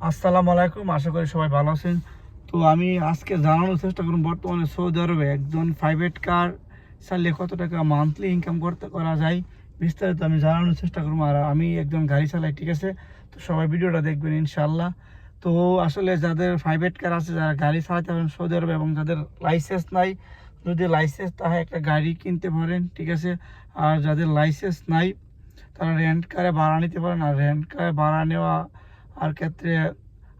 আসসালামু আলাইকুম, আশা করি সবাই ভালো আছেন। তো আমি আজকে জানানোর চেষ্টা করব বর্তমানে সৌদি আরবে একজন প্রাইভেট কার চালিয়ে কত টাকা মান্থলি ইনকাম করা যায়। বিস্তারিত আমি জানানোর চেষ্টা করবো। আর আমি একজন গাড়ি চালাই, ঠিক আছে? তো সবাই ভিডিওটা দেখবেন ইনশাল্লাহ। তো আসলে যাদের প্রাইভেট কার আছে, যারা গাড়ি চালাতে পারেন সৌদি আরবে, এবং যাদের লাইসেন্স নাই, যদি লাইসেন্স থাকে একটা গাড়ি কিনতে পারেন, ঠিক আছে? আর যাদের লাইসেন্স নাই তারা রেন্ট কারে ভাড়া নিতে পারেন। আর রেন্ট কারে ভাড়া নেওয়া আর ক্ষেত্রে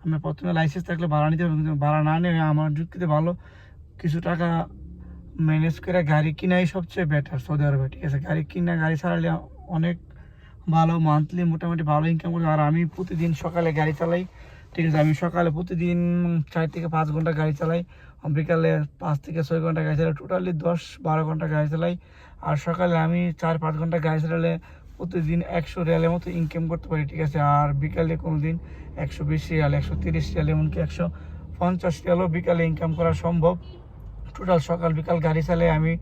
আমি প্রথমে লাইসেন্স থাকলে ভাড়া নিতে পারবো, কিন্তু ভাড়া না নিয়ে আমার যুক্তিতে ভালো কিছু টাকা ম্যানেজ করে গাড়ি কিনাই সবচেয়ে বেটার সৌদি আরবে, ঠিক আছে? গাড়ি কিনা, গাড়ি চালালে অনেক ভালো, মান্থলি মোটামুটি ভালো ইনকাম করি। আর আমি প্রতিদিন সকালে গাড়ি চালাই, ঠিক আছে? আমি সকালে প্রতিদিন 4 থেকে 5 ঘন্টা গাড়ি চালাই, বিকালে 5 থেকে 6 ঘন্টা গাড়ি চালাই, টোটালি 10-12 ঘন্টা গাড়ি চালাই। আর সকালে আমি 4-5 ঘন্টা গাড়ি চালালে প্রতিদিন 100 রিয়ালের মতো ইনকাম করতে পারি, ঠিক আছে? আর বিকালে কোনো দিন 120 রিয়াল, 130 রিয়াল, এমনকি 150 রিয়ালও বিকালে ইনকাম করা সম্ভব। টোটাল সকাল বিকাল গাড়ি চালাই আমি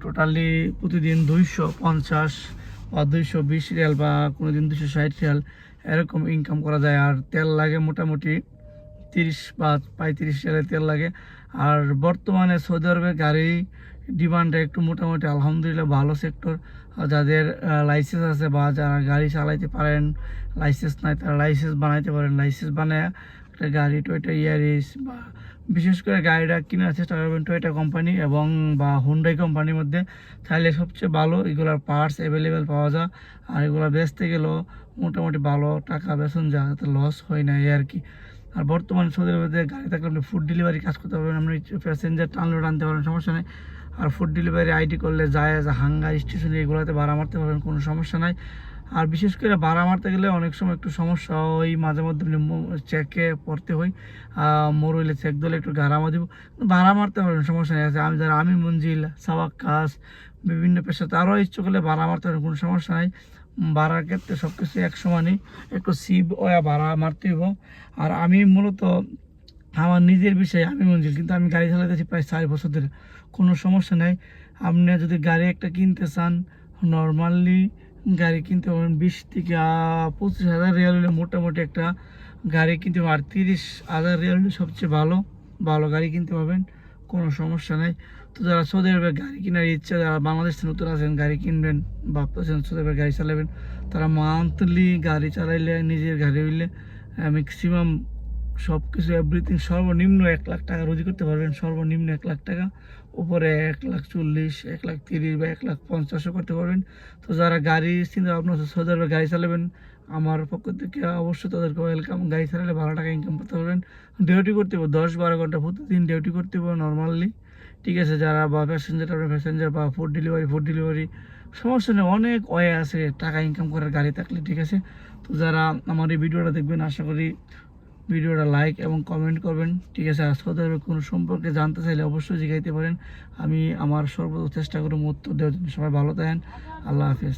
টোটালি প্রতিদিন 250 বা 220 রিয়াল, বা কোনো দিন 260 রিয়াল এরকম ইনকাম করা যায়। আর তেল লাগে মোটামুটি 30 বা 35 রিয়ালের তেল লাগে। আর বর্তমানে সৌদি আরবে গাড়ি ডিমান্ডটা একটু মোটামুটি আলহামদুলিল্লাহ ভালো সেক্টর। যাদের লাইসেন্স আছে বা যারা গাড়ি চালাইতে পারেন, লাইসেন্স নাই তারা লাইসেন্স বানাইতে পারেন। লাইসেন্স বানায় একটা গাড়ি, টয়োটা ইয়ারিস বা বিশেষ করে গাড়িটা কেনার চেষ্টা করবেন টয়োটা কোম্পানি এবং বা হুন্ডাই কোম্পানির মধ্যে, তাহলে সবচেয়ে ভালো। এগুলোর পার্টস অ্যাভেলেবেল পাওয়া যায়, আর এগুলো বেচতে গেলেও মোটামুটি ভালো টাকা বেতন যায়, যাতে লস হয় না, এই আর কি। আর বর্তমানে সৌদি আরবে গাড়ি থাকলে আপনি ফুড ডেলিভারি কাজ করতে পারবেন, আপনি প্যাসেঞ্জার টানলেও আনতে পারবেন, সমস্যা নেই। আর ফুড ডেলিভারি আইডি করলে যায় হাঙ্গা স্টেশনে এগুলোতে ভাড়া মারতে পারবেন, কোনো সমস্যা নাই। আর বিশেষ করে ভাড়া মারতে গেলে অনেক সময় একটু সমস্যা হয়, মাঝে মধ্যে চেকে পড়তে হয়, মোর হইলে চেক দিলে একটু গাড়ামা দিব, ভাড়া মারতে পারবেন, সমস্যা নেই। আছে আমি মঞ্জিল সাবাক কাজ বিভিন্ন পেশাতে আরও ইচ্ছুক হলে ভাড়া মারতে পারেন, কোনো সমস্যা নাই। ভাড়ার ক্ষেত্রে সব কিছু এক সমানই, একটু সিভ ওয়া ভাড়া মারতে হইব। আর আমি মূলত আমার নিজের বিষয়ে আমি মঞ্জিল, কিন্তু আমি গাড়ি চালাতেছি প্রায় 4 বছর ধরে, কোনো সমস্যা নেই। আপনি যদি গাড়ি একটা কিনতে চান, নর্মালি গাড়ি কিনতে পারেন 20 থেকে 25 হাজার রিয়াল হলে মোটামুটি একটা গাড়ি কিনতে পারেন। আর 30 হাজার রিয়াল হলে সবচেয়ে ভালো ভালো গাড়ি কিনতে পারবেন, কোনো সমস্যা নেই। তো যারা সৌদি আরবে গাড়ি কেনার ইচ্ছা, যারা বাংলাদেশ থেকে নতুন আছেন, গাড়ি কিনবেন ভাবতেছেন, সৌদি আরবে গাড়ি চালাবেন, তারা মান্থলি গাড়ি চালাইলে, নিজের গাড়ি হইলে ম্যাক্সিমাম সব কিছু এভরিথিং সর্বনিম্ন 1 লাখ টাকা রুজি করতে পারবেন, সর্বনিম্ন 1 লাখ টাকা। উপরে 1,40,000, 1,30,000 বা 1,50,000 করতে পারবেন। তো যারা গাড়ি চিন্তা ভাবনা সৌদি আরবে গাড়ি চালাবেন, আমার পক্ষ থেকে অবশ্যই তাদেরকে ওয়েলকাম। গাড়ি চালালে ভালো টাকা ইনকাম করতে পারবেন। ডিউটি করতে হবে 10-12 ঘন্টা প্রতিদিন ডিউটি করতে হবে নর্মালি, ঠিক আছে? যারা বা প্যাসেঞ্জার বা ফুড ডেলিভারি সমস্যা নেই, অনেক ওয়ে আছে টাকা ইনকাম করার গাড়ি থাকলে, ঠিক আছে? তো যারা আমার এই ভিডিওটা দেখবেন, আশা করি ভিডিওটা লাইক এবং কমেন্ট করবেন, ঠিক আছে? আর সৌদি আরবের কোনো সম্পর্কে জানতে চাইলে অবশ্যই জিজ্ঞাসা পারেন, আমি আমার সর্বোচ্চ চেষ্টা করব উত্তর দেওয়ার জন্য। সবাই ভালো থাকেন, আল্লাহ হাফেজ।